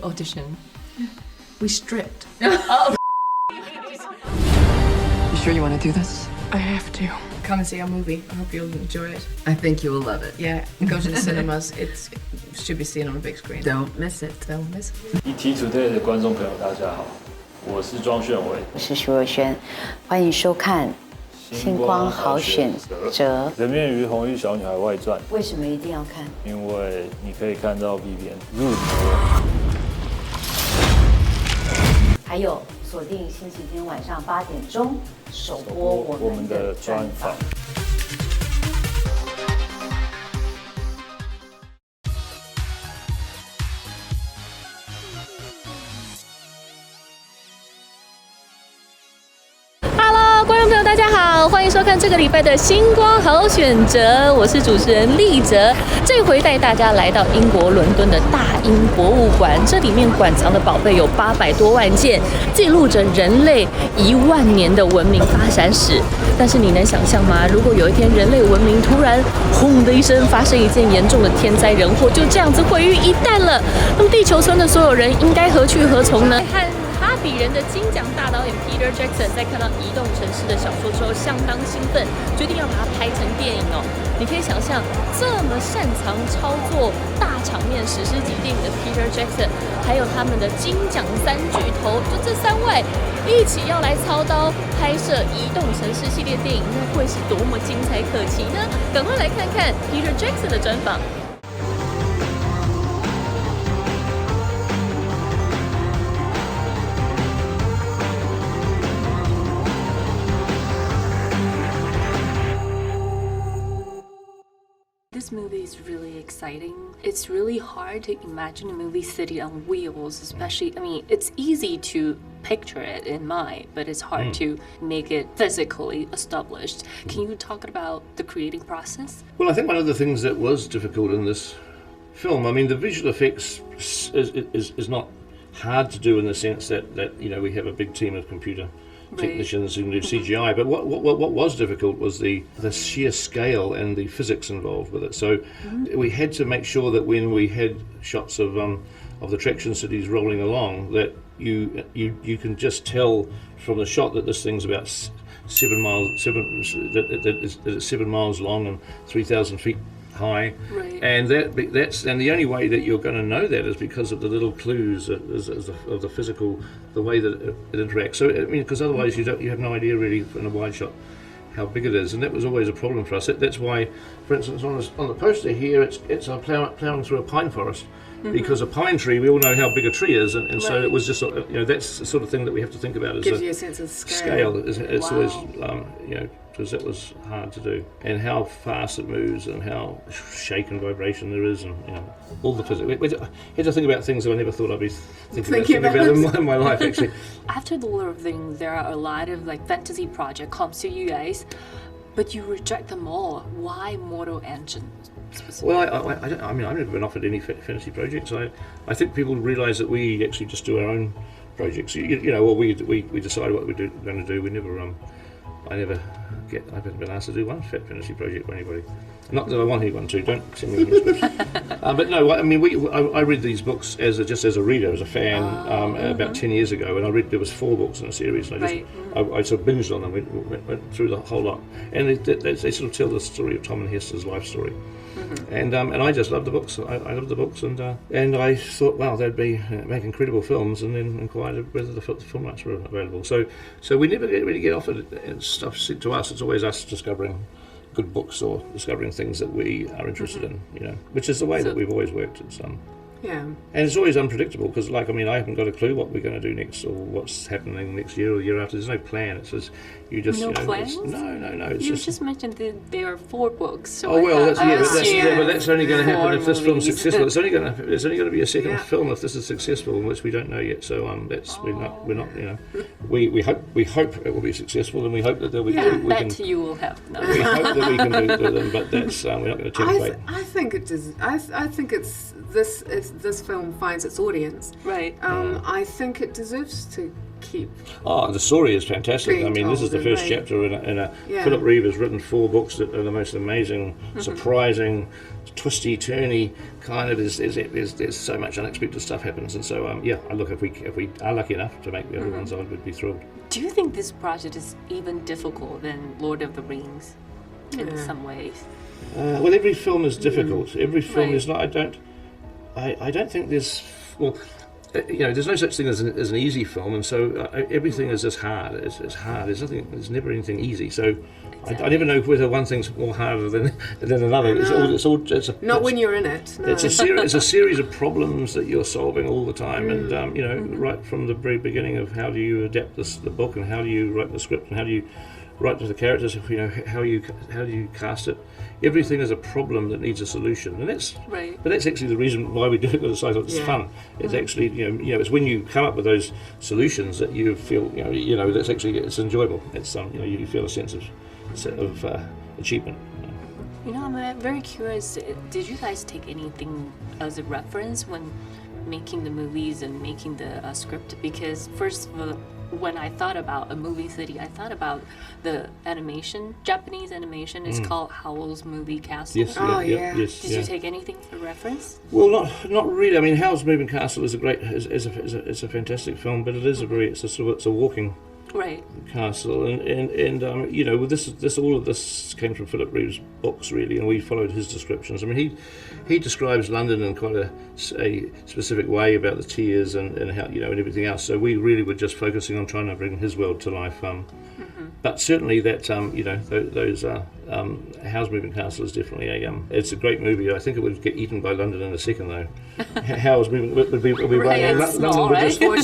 audition? We stripped. Oh. You sure you want to do this? I have to. Come and see our movie. I hope you'll enjoy it. I think you will love it. Yeah, go to the cinemas. It should be seen on a big screen. Don't miss it. Don't miss it. ET Today 的观众朋友，大家好，我是庄炫伟，我是徐若瑄，欢迎收看《星光好选择》。人面鱼红衣小女孩外传，为什么一定要看？因为你可以看到 Vivian 入魔。还有锁定星期天晚上8点钟首播我们的专访。观众朋友，大家好，欢迎收看这个礼拜的星光好选择，我是主持人立喆。这回带大家来到英国伦敦的大英博物馆，这里面馆藏的宝贝有800多万件，记录着人类10000年的文明发展史。但是你能想象吗？如果有一天人类文明突然轰的一声发生一件严重的天灾人祸，就这样子毁于一旦了，那么地球村的所有人应该何去何从呢？哈比人的金奖大导演彼得傑克森在看到《移動城市》的小说之后，相当兴奋，决定要把它拍成电影哦。你可以想象，这么擅长操作大场面史诗级电影的彼得傑克森，还有他们的金奖3巨头，就这3位一起要来操刀拍摄《移動城市》系列电影，那会是多么精彩可期呢？赶快来看看彼得傑克森的专访。This movie is really exciting. It's really hard to imagine a movie city on wheels, especially, I mean, it's easy to picture it in mind, but it's hard to make it physically established. Can you talk about the creating process? Well, I think one of the things that was difficult in this film, I mean, the visual effects is not hard to do in the sense that you know, we have a big team of computer technicians who can do CGI, but what was difficult was the sheer scale and the physics involved with it. So we had to make sure that when we had shots of the traction cities rolling along, that you can just tell from the shot that this thing's about 7 miles long and 3,000 feet high, and that's the only way that you're going to know that is because of the little clues of the physical, the way that it interacts. So I mean, because otherwise you have no idea really in a wide shot how big it is, and that was always a problem for us. That's why, for instance, on the poster here, it's plowing through a pine forest. Because a pine tree, we all know how big a tree is, and so it was just, you know, that's the sort of thing that we have to think about. As gives you a sense of scale. It's always, you know, because that was hard to do, and how fast it moves, and how shake and vibration there is, and you know, all the physics. We had to think about things that I never thought I'd be thinking about in my life, actually. After the Lord of the Rings, there are a lot of like fantasy project comes to you guys, but you reject them all. Why Mortal Engine? Well, I mean, I've never been offered any fantasy projects. I think people realise that we actually just do our own projects. You know, well, we decide what we're going to do. We never, I haven't been asked to do one fantasy project by anybody. Not that I want anyone to. Don't send me any but no, I mean, I read these books just as a reader, as a fan, about 10 years ago, and there was 4 books in a series, and I sort of binged on them, went through the whole lot, and they sort of tell the story of Tom and Hester's life story. And I just loved the books. I loved the books, and I thought, wow, they'd make incredible films, and then inquired whether the film rights were available. So we never really get offered stuff sent to us. It's always us discovering good books or discovering things that we are interested in, you know, which is the way that we've always worked. It's yeah, and it's always unpredictable because, like, I mean, I haven't got a clue what we're going to do next or what's happening next year or the year after. There's no plan. It's just you just plans. No. It's you just mentioned that there are 4 books. So oh well, that's only going to happen if this film's successful. It's only going to be a second film if this is successful, which we don't know yet. So we're not you know, we hope it will be successful, and we hope that we can. You will have. No. We hope that we can do them, but that's we're not going to tempt. I think it does. I think it's this film finds its audience. Right. I think it deserves to keep? Oh, the story is fantastic. Being I mean, this is the told, first right. chapter in a Yeah. Philip Reeve has written 4 books that are the most amazing, surprising, twisty, turny kind of. There's so much unexpected stuff happens, and so look, if we are lucky enough to make the other ones, I would be thrilled. Do you think this project is even difficult than Lord of the Rings in some ways? Well, every film is difficult. Every film Right. is not. I don't think there's. Well, there's no such thing as an easy film, and so everything is just hard. It's hard. There's never anything easy. So I never know whether one thing's more harder than another. Not when you're in it. No. It's a series of problems that you're solving all the time, and right from the very beginning of how do you adapt the book, and how do you write the script, and how do you write to the characters, how do you cast it. Everything is a problem that needs a solution, and that's Right. But that's actually the reason why we do it, because I thought it's fun. It's actually it's when you come up with those solutions that you feel that's actually it's enjoyable. It's you feel a sense of achievement. I'm very curious. Did you guys take anything as a reference when making the movies and making the script? Because first of all, when I thought about a movie city, I thought about the animation, Japanese animation. It's called Howl's Moving Castle. Yes. Yes. Did you take anything for reference? Well, not really. I mean, Howl's Moving Castle is a fantastic film, but it's a walking Right. castle, and all of this came from Philip Reeve's books, really, and we followed his descriptions. I mean, he describes London in quite a specific way about the tiers and how and everything else. So we really were just focusing on trying to bring his world to life. But certainly that those Howl's Moving Castle is definitely it's a great movie. I think it would get eaten by London in a second, though. Howl's Moving would be Right, running, it's London small, would right? just and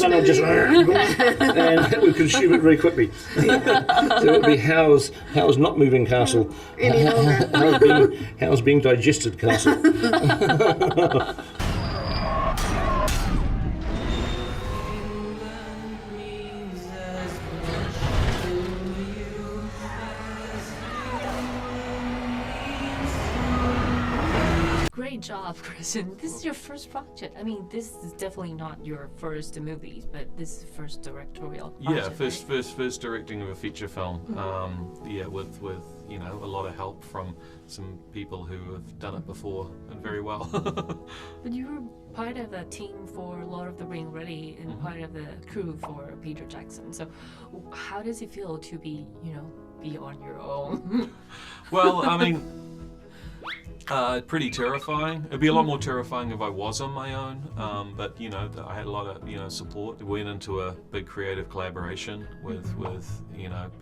it would consume it very quickly. So it would be Howl's not moving castle. Any longer. Howl's being digested castle. Great job, Kristen. This is your first project. I mean, this is definitely not your first movie, but this is first directorial project. Yeah, first directing of a feature film. With a lot of help from some people who have done it before and very well. But you were part of the team for Lord of the Ring already, and part of the crew for Peter Jackson. So, how does it feel to be on your own? Well, I mean, pretty terrifying. It'd be a lot more terrifying if I was on my own, but I had a lot of support. We went into a big creative collaboration with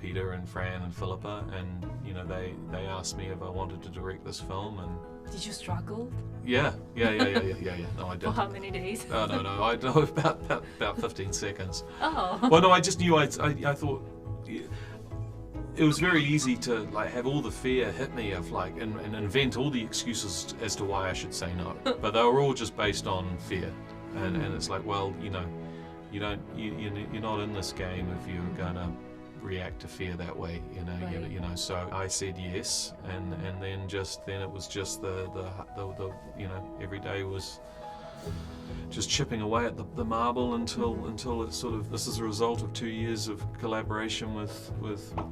Peter and Fran and Philippa, and they asked me if I wanted to direct this film, and Did you struggle? yeah. No, I did. For how many days? No, I know about 15 seconds. Oh. Well, no, I just knew. I thought it was very easy to have all the fear hit me of and invent all the excuses as to why I should say no. But they were all just based on fear, and it's you're not in this game if you're gonna react to fear that way, Right. So I said yes, and then it was just the every day was just chipping away at the marble until it's sort of, this is a result of 2 years of collaboration with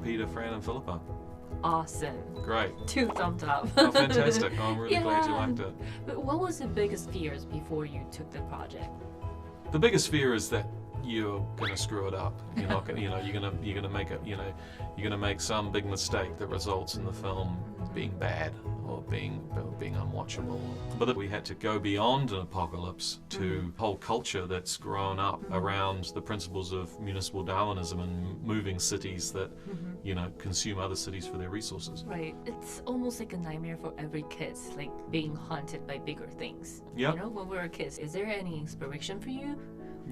Peter, Fran and Philippa. Awesome. Great. 2 thumbs up. Oh, fantastic. I'm really glad you Yeah. liked it. But what was the biggest fears before you took the project? The biggest fear is that you're gonna screw it up. You're not gonna, you're gonna make it. You're gonna make some big mistake that results in the film being bad or being unwatchable. But that we had to go beyond an apocalypse to a whole culture that's grown up around the principles of municipal Darwinism and moving cities that consume other cities for their resources. Right. It's almost like a nightmare for every kid, like being haunted by bigger things. Yeah. When we were kids, is there any inspiration for you?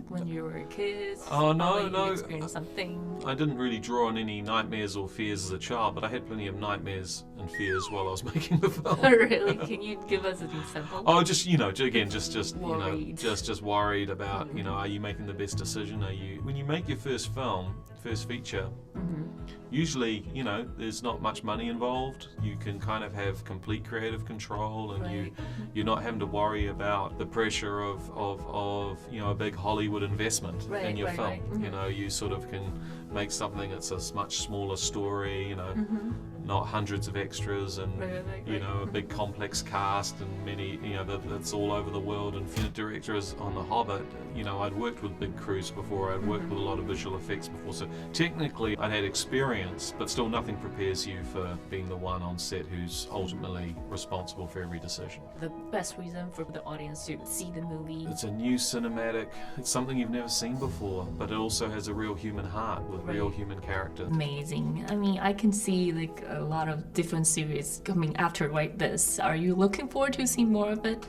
When you were kids? Oh, no. You experienced something? I didn't really draw on any nightmares or fears as a child, but I had plenty of nightmares and fears while I was making the film. Really? Can you give us an example? Oh, just Worried. just worried about are you making the best decision? When you make your first film, first feature, usually there's not much money involved. You can kind of have complete creative control, and Right. you're not having to worry about the pressure of a big Hollywood Hollywood investment in your film. Right. You know, you sort of can make something that's a much smaller story, you know, not hundreds of extras and, you know, a big complex cast and many, you know, that's all over the world. And for directors on The Hobbit, you know, I'd worked with big crews before, I'd worked with a lot of visual effects before, so technically I'd had experience, but still nothing prepares you for being the one on set who's ultimately responsible for every decision. The best reason for the audience to see the movie. It's a new cinematic, it's something you've never seen before, but it also has a real human heart with real human characters. Amazing. I mean, I can see like a lot of different series coming after like this. Are you looking forward to seeing more of it?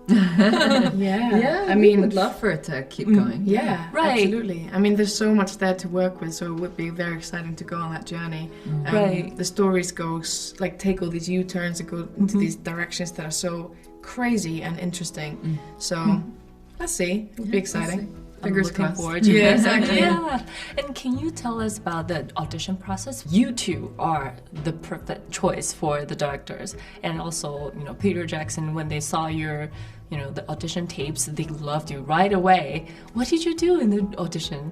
Yeah. I mean, would love for it to keep going. Yeah, Right. absolutely. I mean, there's so much there to work with, so it would be very exciting to go on that journey. Right. The stories take all these U-turns and go into these directions that are so crazy and interesting. So, let's see. It would be exciting. Fingers I'm looking crossed. forward to Yeah, it. exactly. Yeah. And can you tell us about the audition process? You two are the perfect choice for the directors. And also, you know, Peter Jackson, when they saw your, you know, the audition tapes, they loved you right away. What did you do in the audition?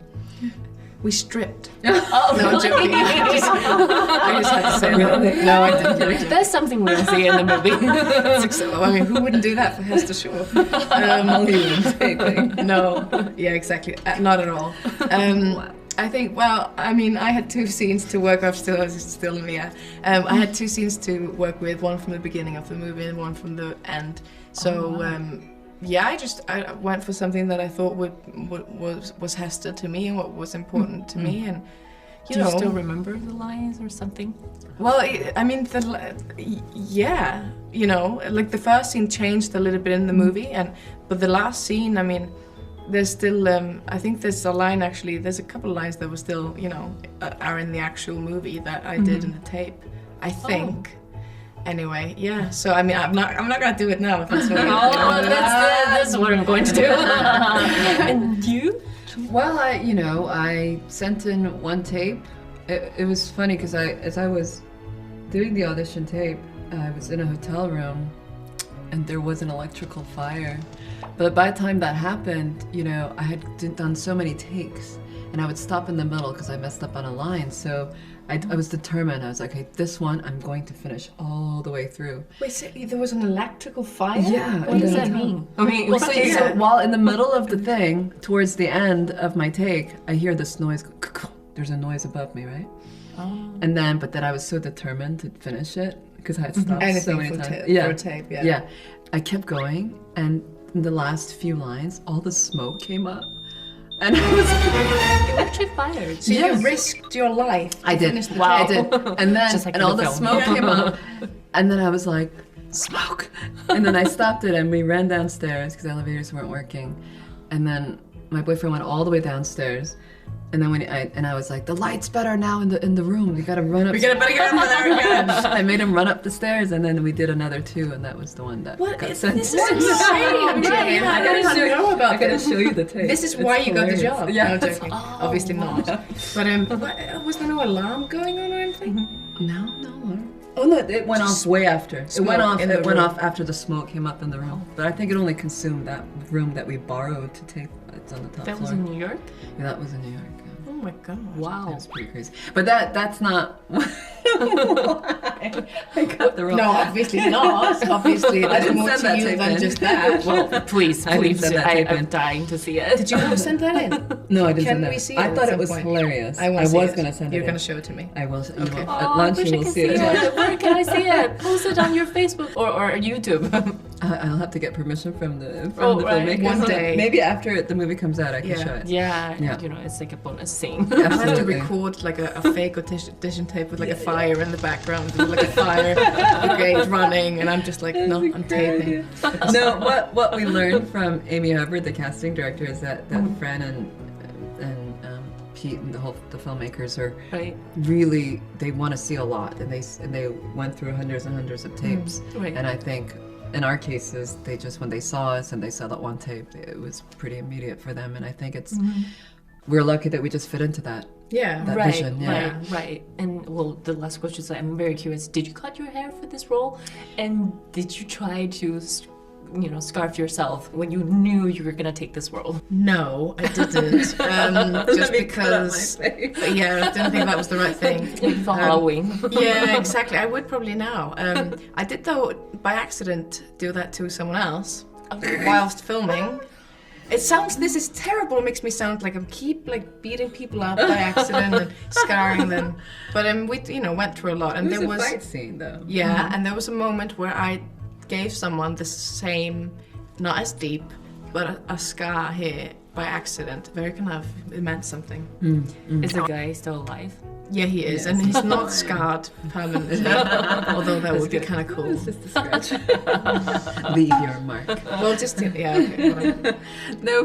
We stripped. Oh, No, I'm joking. I just had to say that. No, I didn't. That's something we'll see in the movie. I mean, who wouldn't do that for Hester Shaw? No, yeah, exactly. Not at all. I think, well, I mean, I had two scenes to work with, still in the air. I had two scenes to work with, one from the beginning of the movie and one from the end. So, yeah, I went for something that I thought was Hester to me and what was important to me, and Do you still remember the lines or something? Well, I mean, yeah, you know, like the first scene changed a little bit in the movie, but the last scene, I mean, there's still, I think there's a line actually. There's a couple of lines that were still, you know, are in the actual movie that I did in the tape, I think. Anyway, yeah. So I mean, I'm not gonna do it now. If that's what That's what I'm going to do. And you? Well, I sent in one tape. It was funny because as I was doing the audition tape, I was in a hotel room and there was an electrical fire. But by the time that happened, you know, I had done so many takes and I would stop in the middle because I messed up on a line. So I was determined. I was like, okay, this one I'm going to finish all the way through. Wait, so there was an electrical fire? Yeah. What does that mean? I mean, Well, so while in the middle of the thing, towards the end of my take, I hear this noise. There's a noise above me, right? Oh. But then I was so determined to finish it because I had stopped so many times. For a tape, yeah. Yeah. I kept going, and in the last few lines, all the smoke came up. And I was electric fire. So you risked your life. I did. Wow. I did. And then Just like and in all the the film. smoke came up. And then I was like, smoke. And then I stopped it and we ran downstairs because the elevators weren't working. And then my boyfriend went all the way downstairs. And then I was like, the light's better now in the room. We gotta run up. We better get up there again. I made him run up the stairs, and then we did another two, and that was the one that got sent. This is insane, Jane. I didn't know about I gotta this. show you the tape. This is why you got the job. Yeah. No, I'm joking. Obviously not. But was there no alarm going on or anything? No. Oh no, it went off way after. It went off after the smoke came up in the room. But I think it only consumed that room that we borrowed to tape. It's on the top That floor. was in New York? Yeah, that was in New York. Oh my god. Wow. That's pretty crazy. But that's not why I got the wrong. No, obviously not. Obviously, I there's didn't more send to that you tape than in. just that. Well, please, I didn't send that tape I'm in. dying to see it. Did you not send that in? No, I didn't Can send that. we see I it at thought it some was point? hilarious. I was want to see gonna it. send it. You're in. gonna show it to me. I will. Okay. At I lunch wish you I will can see it. Where can I see it? Post it on your Facebook or YouTube. I'll have to get permission from the right. filmmakers. One day. Maybe after the movie comes out, I can Yeah. show it. Yeah, you know, it's like a bonus scene. I have to Absolutely. record like a fake audition tape with like a fire in the background, with like a fire brigade running, and I'm just like, no, I'm taping. No, what we learned from Amy Hubbard, the casting director, is that Fran and Pete and the filmmakers are Right. really, they want to see a lot, and they went through hundreds and hundreds of tapes. Right. And I think in our cases, they just, when they saw us and they saw that one tape, it was pretty immediate for them. And I think it's we're lucky that we just fit into that. Yeah. That Right, vision, yeah. right. And well, the last question is, I'm very curious. Did you cut your hair for this role? And did you try to scarf yourself when you knew you were gonna take this role? No, I didn't. Just because, yeah, I didn't think that was the right thing. For Halloween. Yeah, exactly. I would probably now. I did, though, by accident, do that to someone else whilst filming. This is terrible. It makes me sound like I keep beating people up by accident and scarring them. But we, went through a lot. And there was a fight scene, though. Yeah, and there was a moment where I gave someone the same, not as deep, but a scar here by accident. It meant something. Is the guy still alive? Yeah, he is, and he's not scarred permanently, although that would be kind of cool. It's just a scratch. Leave your mark. Well, okay. Well. No,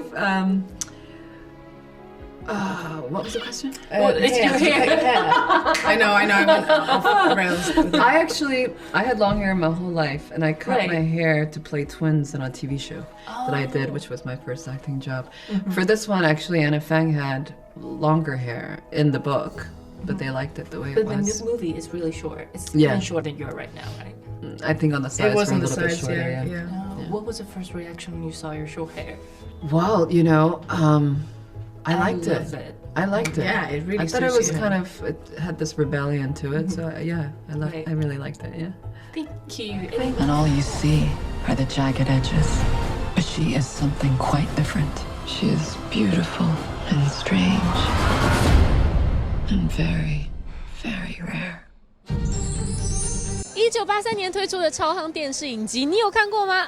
what was the question? It's your hair. I know, I went off rails. I had long hair my whole life, and I cut my hair to play twins in a TV show that I did, which was my first acting job. For this one, actually, Anna Fang had longer hair in the book, but they liked it the way it was. But the movie is really short. It's even shorter than you are right now, right? I think on the sides it was were on a the little sides, bit shorter, yeah. What was the first reaction when you saw your short hair? Well, I liked it. I liked it. Yeah, it really I thought it was suits you. it had this rebellion to it, so yeah, I really liked it, yeah. Thank you. And all you see are the jagged edges. But she is something quite different. She is beautiful and strange. And very, very rare. 1983年推出的超夯电视影集，你有看过吗？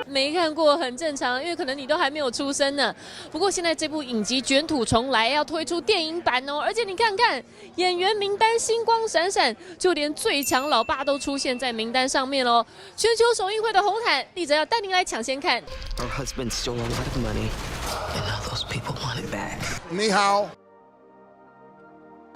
没看过很正常，因为可能你都还没有出生呢。不过现在这部影集卷土重来，要推出电影版哦，而且你看看演员名单星光闪闪，就连最强老爸都出现在名单上面喽。全球首映会的红毯，立喆要带您来抢先看。Our husband stole a lot of money, and now those people want it back. Ni hao.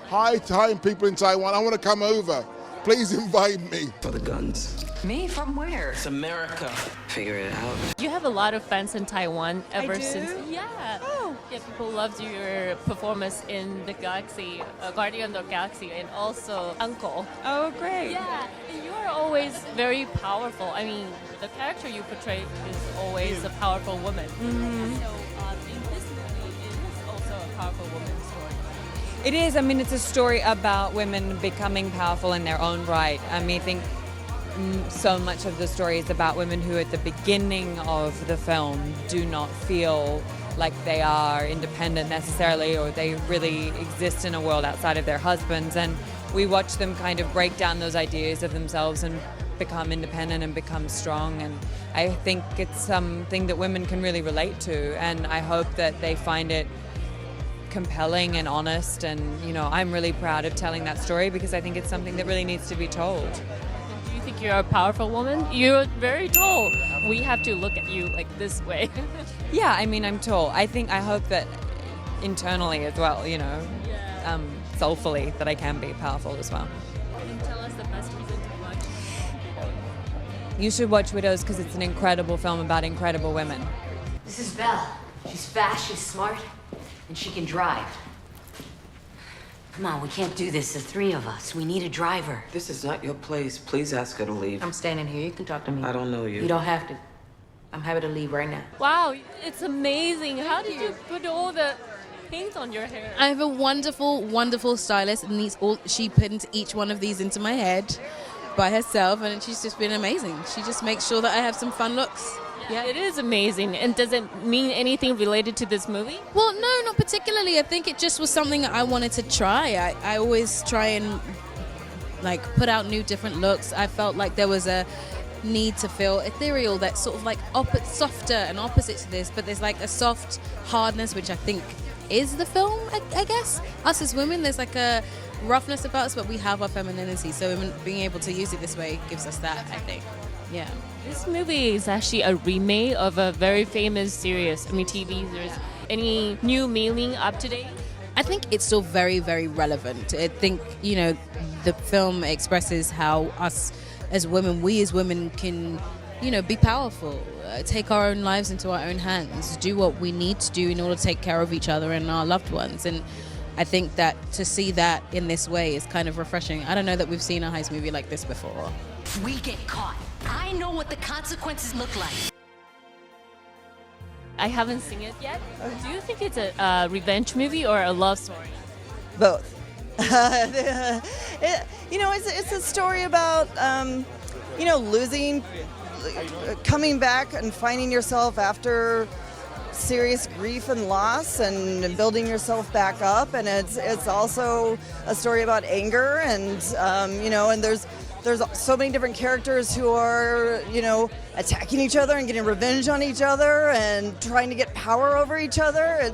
Hi, people in Taiwan. I want to come over. Please invite me. For the guns. Me? From where? It's America. Figure it out. You have a lot of fans in Taiwan ever since. Yeah. Oh. Yeah, people loved your performance in the Galaxy, Guardian of the Galaxy, and also Uncle. Oh, great. Yeah, and you are always very powerful. I mean, the character you portray is always a powerful woman. Mm-hmm. So in this movie, it is also a powerful woman's story. It is. I mean, it's a story about women becoming powerful in their own right. I mean, I think so much of the story is about women who at the beginning of the film do not feel like they are independent necessarily, or they really exist in a world outside of their husbands, and we watch them kind of break down those ideas of themselves and become independent and become strong. And I think it's something that women can really relate to, and I hope that they find it compelling and honest. And I'm really proud of telling that story because I think it's something that really needs to be told. Do you think you're a powerful woman? You're very tall. We have to look at you like this way. Yeah, I mean, I'm tall. I hope that internally as well, soulfully, that I can be powerful as well. And tell us the best reason to watch. You should watch Widows because it's an incredible film about incredible women. This is Belle. She's fast, she's smart, and she can drive. Come on, we can't do this, the three of us. We need a driver. This is not your place. Please ask her to leave. I'm standing here. You can talk to me. I don't know you. You don't have to. I'm happy to leave right now. Wow, it's amazing. How did you put all the paint on your hair? I have a wonderful, wonderful stylist, and she put each one of these into my head by herself, and she's just been amazing. She just makes sure that I have some fun looks. Yeah, it is amazing. And does it mean anything related to this movie? Well, no, not particularly. I think it just was something I wanted to try. I always try and put out new different looks. I felt like there was a need to feel ethereal, that's sort of softer and opposite to this, but there's a soft hardness, which I think is the film, I guess. Us as women, there's a roughness about us, but we have our femininity, so being able to use it this way gives us that, I think. Yeah. This movie is actually a remake of a very famous series. I mean, TV series. Any new meaning up to date? I think it's still very, very relevant. I think, the film expresses how us as women, we as women can, be powerful, take our own lives into our own hands, do what we need to do in order to take care of each other and our loved ones. And I think that to see that in this way is kind of refreshing. I don't know that we've seen a heist movie like this before. If we get caught, I know what the consequences look like. I haven't seen it yet. Do you think it's a revenge movie or a love story? Both. It's a story about, losing, coming back and finding yourself after serious grief and loss and building yourself back up. And it's also a story about anger and, and there's so many different characters who are, attacking each other and getting revenge on each other and trying to get power over each other.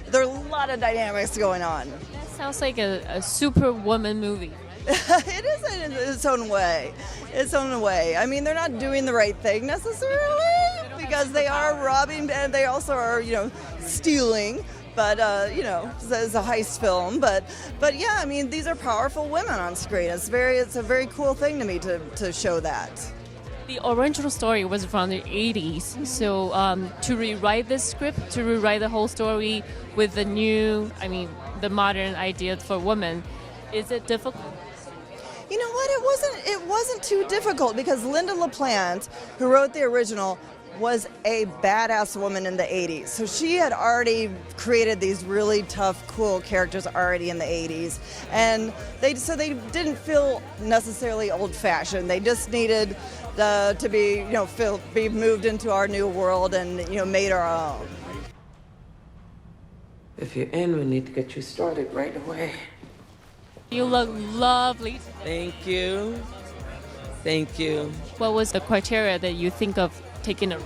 There are a lot of dynamics going on. That sounds like a superwoman movie. It is in its own way. I mean, they're not doing the right thing necessarily because they are robbing and they also are, stealing. But, it's a heist film. But yeah, I mean, these are powerful women on screen. It's a very cool thing to me to show that. The original story was from the 80s. So to rewrite this script, to rewrite the whole story with the the modern idea for women, is it difficult? You know what? It wasn't too difficult because Linda LaPlante, who wrote the original, was a badass woman in the 80s. So she had already created these really tough, cool characters already in the 80s. And they didn't feel necessarily old-fashioned. They just needed to be, be moved into our new world and, made our own. If you're in, we need to get you started right away. You look lovely. Thank you. Thank you. What was the criteria that you think of taking a...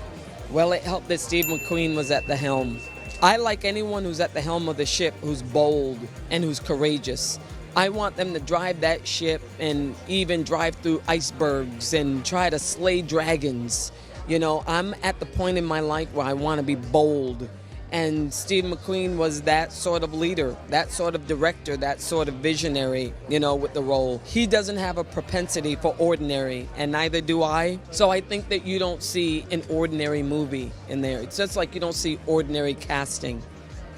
Well, it helped that Steve McQueen was at the helm. I like anyone who's at the helm of the ship who's bold and who's courageous. I want them to drive that ship and even drive through icebergs and try to slay dragons. I'm at the point in my life where I want to be bold. And Steve McQueen was that sort of leader, that sort of director, that sort of visionary, with the role. He doesn't have a propensity for ordinary, and neither do I. So I think that you don't see an ordinary movie in there. It's just like you don't see ordinary casting.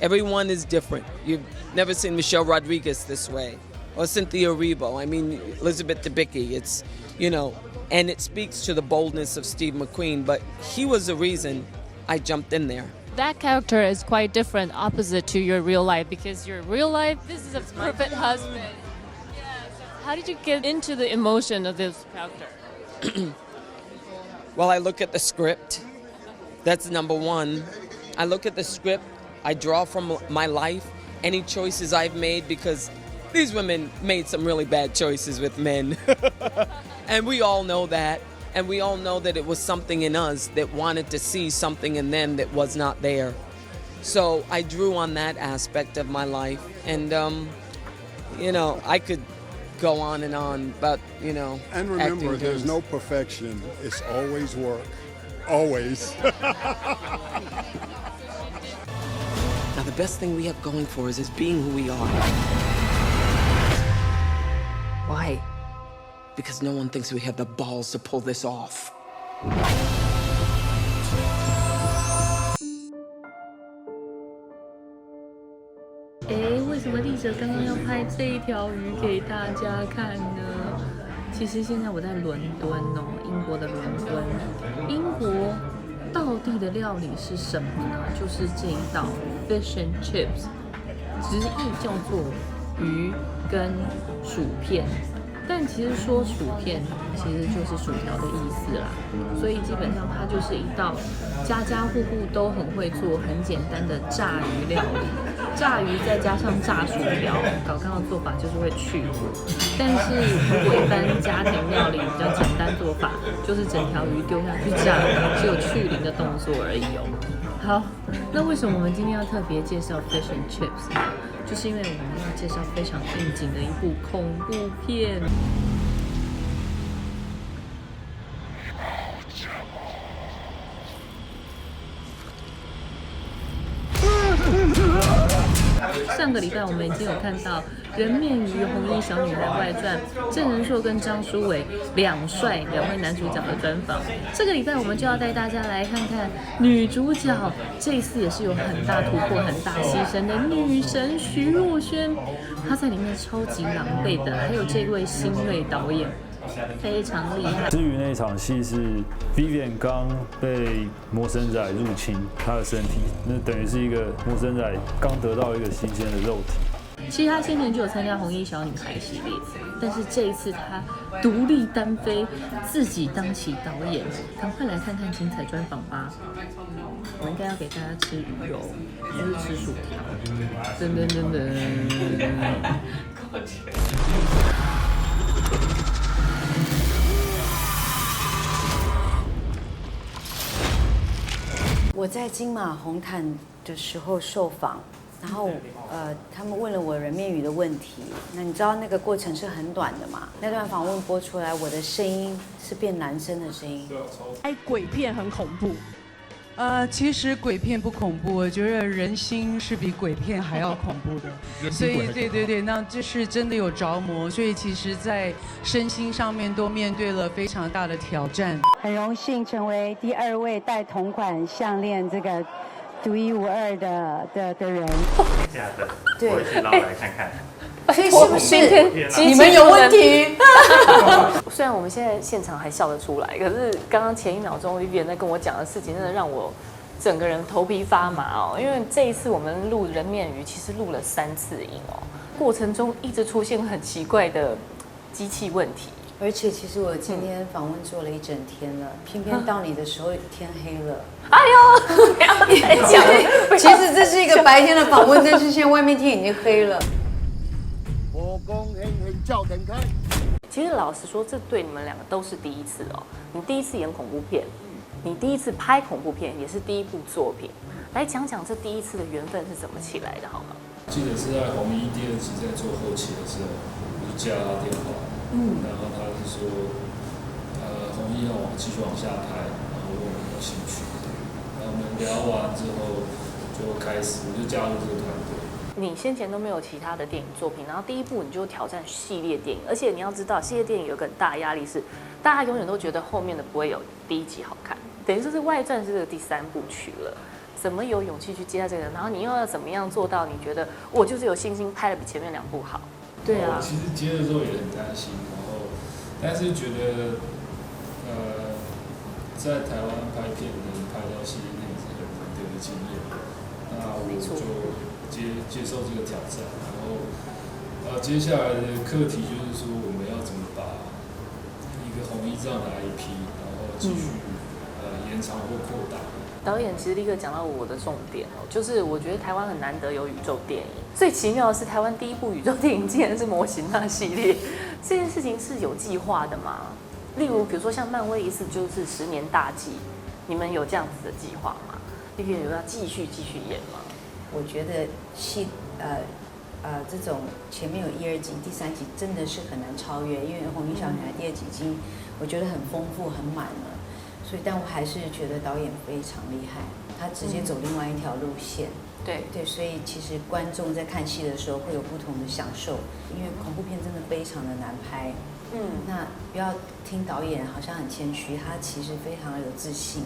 Everyone is different. You've never seen Michelle Rodriguez this way, or Cynthia Erivo. Elizabeth Debicki. It's, and it speaks to the boldness of Steve McQueen, but he was the reason I jumped in there. That character is quite different, opposite to your real life, because your real life, this is a perfect husband. Yeah, so how did you get into the emotion of this character? Well, I look at the script. That's number one. I look at the script. I draw from my life, any choices I've made, because these women made some really bad choices with men. And we all know that. And we all know that it was something in us that wanted to see something in them that was not there. So I drew on that aspect of my life. And, I could go on, but, And remember, there's no perfection. It's always work. Always. Now, the best thing we have going for us is being who we are. Why? Because no one thinks we have the balls to pull this off. 为什么立喆刚刚要拍这一条鱼给大家看呢？其实现在我在伦敦哦，英国的伦敦。英国道地的料理是什么呢？就是这一道 fish and chips， 直译叫做鱼跟薯片。但其实说薯片其实就是薯条的意思啦，所以基本上它就是一道家家户户都很会做、很简单的炸鱼料理。炸鱼再加上炸薯条，刚刚的做法就是会去骨。但是如果一般家庭料理比较简单做法，就是整条鱼丢下去炸，只有去鳞的动作而已哦。好，那为什么我们今天要特别介绍 Fish and Chips 呢？就是因为我们要介绍非常应景的一部恐怖片。上个礼拜我们已经有看到人面鱼、红衣小女孩外传、郑人硕跟张书伟两帅2位男主角的专访。这个礼拜我们就要带大家来看看女主角，这一次也是有很大突破、很大牺牲的女神徐若瑄，她在里面超级狼狈的，还有这位新锐导演。非常厉害。至于那场戏是 Vivian 刚被魔神仔入侵他的身体，那等于是一个魔神仔刚得到一个新鲜的肉体。其实他先前就有参加红衣小女孩系列，但是这一次他独立单飞，自己当起导演。赶快来看看精彩专访吧！我应该要给大家吃鱼肉，不是吃薯条。噔噔噔噔。我在金马红毯的时候受访，然后他们问了我人面鱼的问题。那你知道那个过程是很短的嘛？那段访问播出来，我的声音是变男生的声音。拍鬼片很恐怖。其实鬼片不恐怖，我觉得人心是比鬼片还要恐怖的，所以对，那这是真的有着魔，所以其实在身心上面都面对了非常大的挑战。很荣幸成为第2位戴同款项链这个独一无二的人。假的，我会去捞来看看。所以是不是你们有问题？虽然我们现在现场还笑得出来，可是刚刚前1秒钟 Vivian 在跟我讲的事情，真的让我整个人头皮发麻哦。因为这一次我们录人面鱼，其实录了3次影哦，过程中一直出现很奇怪的机器问题。而且其实我今天访问做了1整天了，偏偏到你的时候天黑了。哎呦，不要再讲！其实这是一个白天的访问，但是现在外面天已经黑了。其实老实说，这对你们2个都是第一次哦。你第一次演恐怖片，你第一次拍恐怖片，也是第1部作品。来讲讲这第一次的缘分是怎么起来的，好吗？记得是在红衣第2集在做后期的时候，我就接到他电话，然后他是说，红衣要继续往下拍，然后问我有没有兴趣。然后我们聊完之后，就开始我就加入这个团队。你先前都没有其他的电影作品，然后第1部你就挑战系列电影，而且你要知道，系列电影有个很大的压力是，大家永远都觉得后面的不会有第1集好看，等于说是外传是这个第3部曲了。怎么有勇气去接下这个？然后你又要怎么样做到？你觉得我就是有信心拍的比前面2部好？对啊。其实接的时候也很担心，然后但是觉得在台湾拍片能拍到系列电影是很难得的经验，那我就接受这个挑战，然后接下来的课题就是说我们要怎么把一个红衣这样的 IP， 然后继续延长或扩大。导演其实立刻讲到我的重点哦，就是我觉得台湾很难得有宇宙电影。最奇妙的是，台湾第1部宇宙电影竟然是模型那系列，这件事情是有计划的吗？例如，比如说像漫威一次就是10年大计，你们有这样子的计划吗？立刻有要继续演吗？我觉得这种前面有1、2集，第3集真的是很难超越，因为《红衣小女孩》第2集已经我觉得很丰富、很满了。所以，但我还是觉得导演非常厉害，他直接走另外一条路线。对，所以其实观众在看戏的时候会有不同的享受，因为恐怖片真的非常的难拍。那不要听导演好像很谦虚，他其实非常有自信。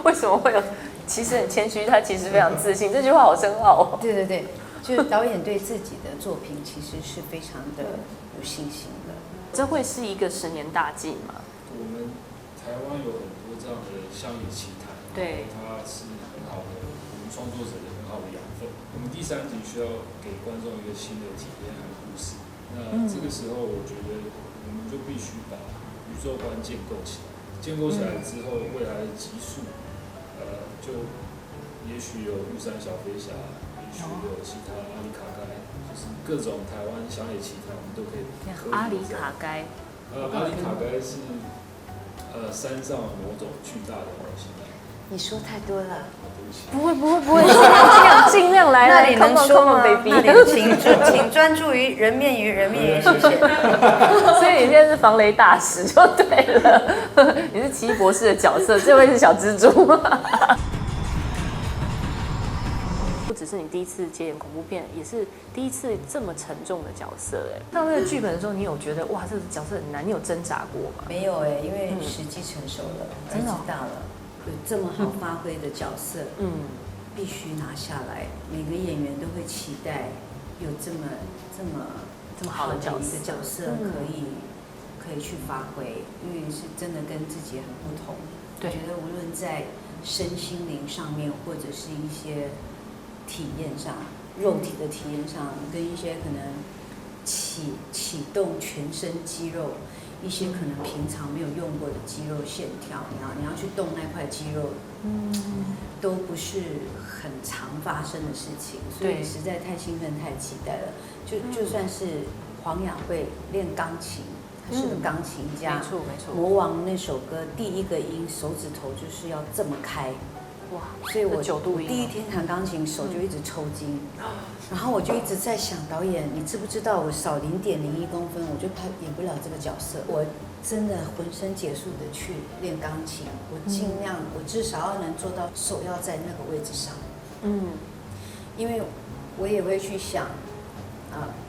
为什么会有？其实很谦虚，他其实非常自信。这句话好深奥哦。对，就是导演对自己的作品其实是非常的有信心的。这会是一个10年大计吗？我们台湾有很多这样的乡野奇谈，对，它是很好的我们创作者的很好的养分。我们第3集需要给观众一个新的体验和故事。那这个时候，我觉得我们就必须把宇宙观建构起来。建构起来之后，未来的集数，就也许有玉山小飞侠，也许有其他阿里卡盖，就是各种台湾乡野奇谈，我们都可以。阿里卡盖，阿里卡盖是山上某种巨大的东西。你说太多了。不会，尽量来。那你能说吗？那你请专注于人面鱼，谢谢。所以你现在是防雷大师就对了，你是奇异博士的角色，这位是小蜘蛛。不只是你第一次接演恐怖片，也是第一次这么沉重的角色哎。看到那个剧本的时候，你有觉得哇，这个角色很难，你有挣扎过吗？没有哎，因为时机成熟了，才知道了有这么好发挥的角色，必须拿下来。每个演员都会期待有这么好的一个角色可以去发挥，因为是真的跟自己很不同。我觉得无论在身心灵上面，或者是一些体验上，肉体的体验上，跟一些可能启动全身肌肉，一些可能平常没有用过的肌肉线条，你要去动那块肌肉，都不是很常发生的事情，所以实在太兴奋、太期待了。就算是黄雅慧练钢琴，她是个钢琴家，没错没错。魔王那首歌第一个音手指头就是要这么开，哇！所以我第一天弹钢琴手就一直抽筋，然后我就一直在想，导演，你知不知道我少0.01公分，我就演不了这个角色。我真的浑身解数的去练钢琴，我尽量，我至少要能做到手要在那个位置上。因为我也会去想。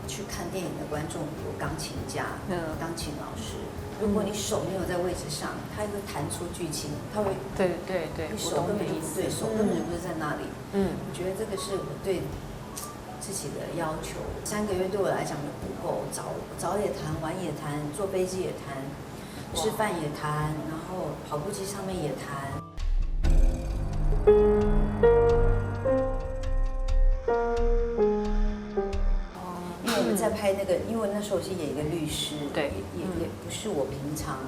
去看电影的观众有钢琴家、钢琴老师。如果你手没有在位置上，他会弹出剧情，他会对，你手根本就不对，手根本就不是在那里。我觉得这个是我对自己的要求。3个月对我来讲就不够，早也弹，晚也弹，坐飞机也弹，吃饭也弹，然后跑步机上面也弹。在拍那个，因为那时候我是演一个律师，也不是我平常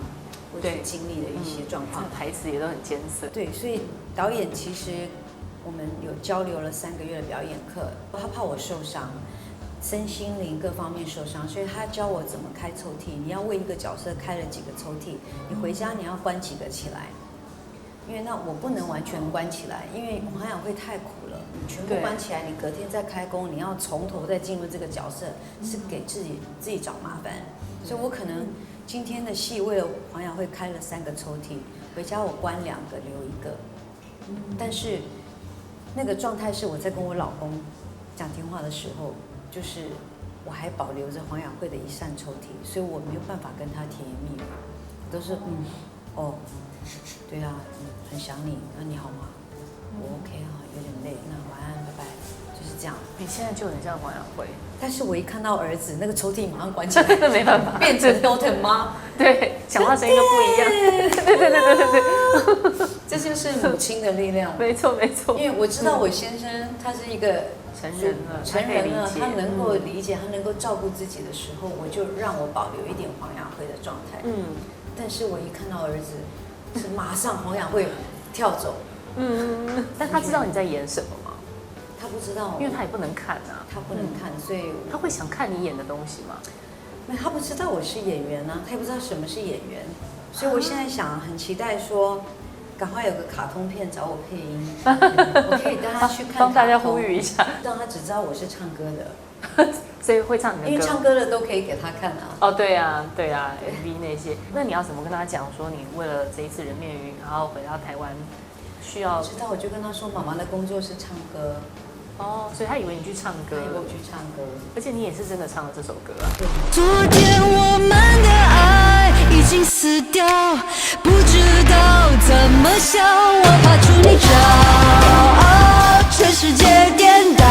会去经历的一些状况，台词也都很艰涩。对，所以导演其实我们有交流了3个月的表演课，他怕我受伤，身心灵各方面受伤，所以他教我怎么开抽屉。你要为一个角色开了几个抽屉，你回家你要关几个起来。因为那我不能完全关起来，因为黄雅慧太苦了，你全部关起来，你隔天再开工，你要从头再进入这个角色，是给自己找麻烦。所以我可能今天的戏为了黄雅慧开了3个抽屉，回家我关2个留1个。但是那个状态是我在跟我老公讲电话的时候，就是我还保留着黄雅慧的1扇抽屉，所以我没有办法跟她甜言蜜语，都是哦。对啊，很想你，那你好吗？我 OK 啊，有点累，那晚安，拜拜，就是这样。你现在就很像黄雅慧，但是我一看到儿子，那个抽屉马上关起来，没办法，变成 Hilton 妈，对，讲话声音都不一样，对，这就是母亲的力量，没错。因为我知道我先生他是一个成人了，他能够理解，他能够照顾自己的时候，我就让我保留一点黄雅慧的状态，但是我一看到儿子。是马上黄雅慧跳走，但他知道你在演什么吗？他不知道，因为他也不能看啊，他不能看，所以他会想看你演的东西吗？那他不知道我是演员啊，他也不知道什么是演员，所以我现在想很期待说，赶快有个卡通片找我配音，我可以带他去看，帮大家呼吁一下，让他只知道我是唱歌的。所以会唱你的歌，因为唱歌的都可以给他看啊。哦，对啊 ，MV 那些，那你要怎么跟他讲说你为了这一次人面鱼，然后回到台湾，需要？知道我就跟他说，妈妈的工作是唱歌。哦，所以他以为你去唱歌，他以为我去唱歌，而且你也是真的唱了这首歌啊。昨天我们的爱已经死掉，不知道怎么想，我怕出你招，全世界颠倒。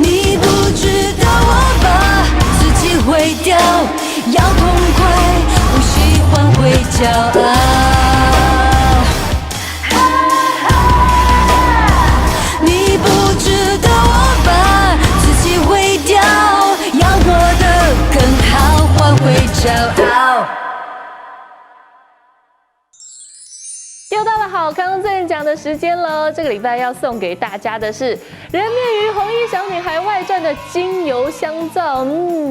你不知道我把自己毁掉，要痛快，不喜欢会骄傲。你不知道我把自己毁掉，要过得更好，换回骄傲。又到了好康赠奖的时间了，这个礼拜要送给大家的是《人面鱼红衣小女孩外传》的精油香皂，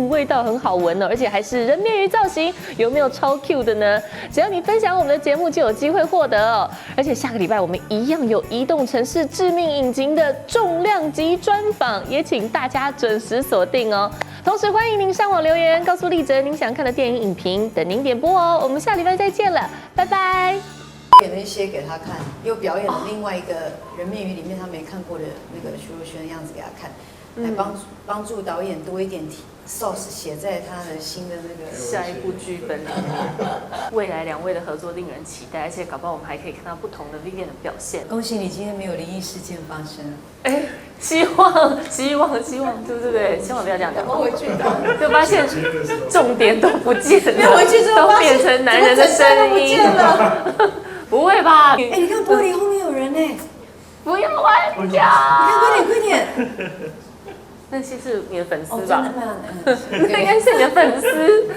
味道很好闻哦，而且还是人面鱼造型，有没有超 Q 的呢？只要你分享我们的节目，就有机会获得哦。而且下个礼拜我们一样有移动城市致命引擎的重量级专访，也请大家准时锁定哦。同时欢迎您上网留言，告诉立喆您想看的电影影评，等您点播哦。我们下礼拜再见了，拜拜。演了一些给他看，又表演了另外一个人面鱼里面他没看过的那个徐若瑄的样子给他看，来帮助导演多一点sauce 写在他的新的那个下一部剧本里面。未来2位的合作令人期待，而且搞不好我们还可以看到不同的 Vivian 的表现。恭喜你今天没有灵异事件发生。希望，对不对？千万不要这样讲。我回去的，就发现重点都不见了，没有回去之后都变成男人的声音了。不会吧？你看玻璃后面有人呢。不要乱讲！你看，快点！那些是你的粉丝吧？真的吗？那应该是你的粉丝。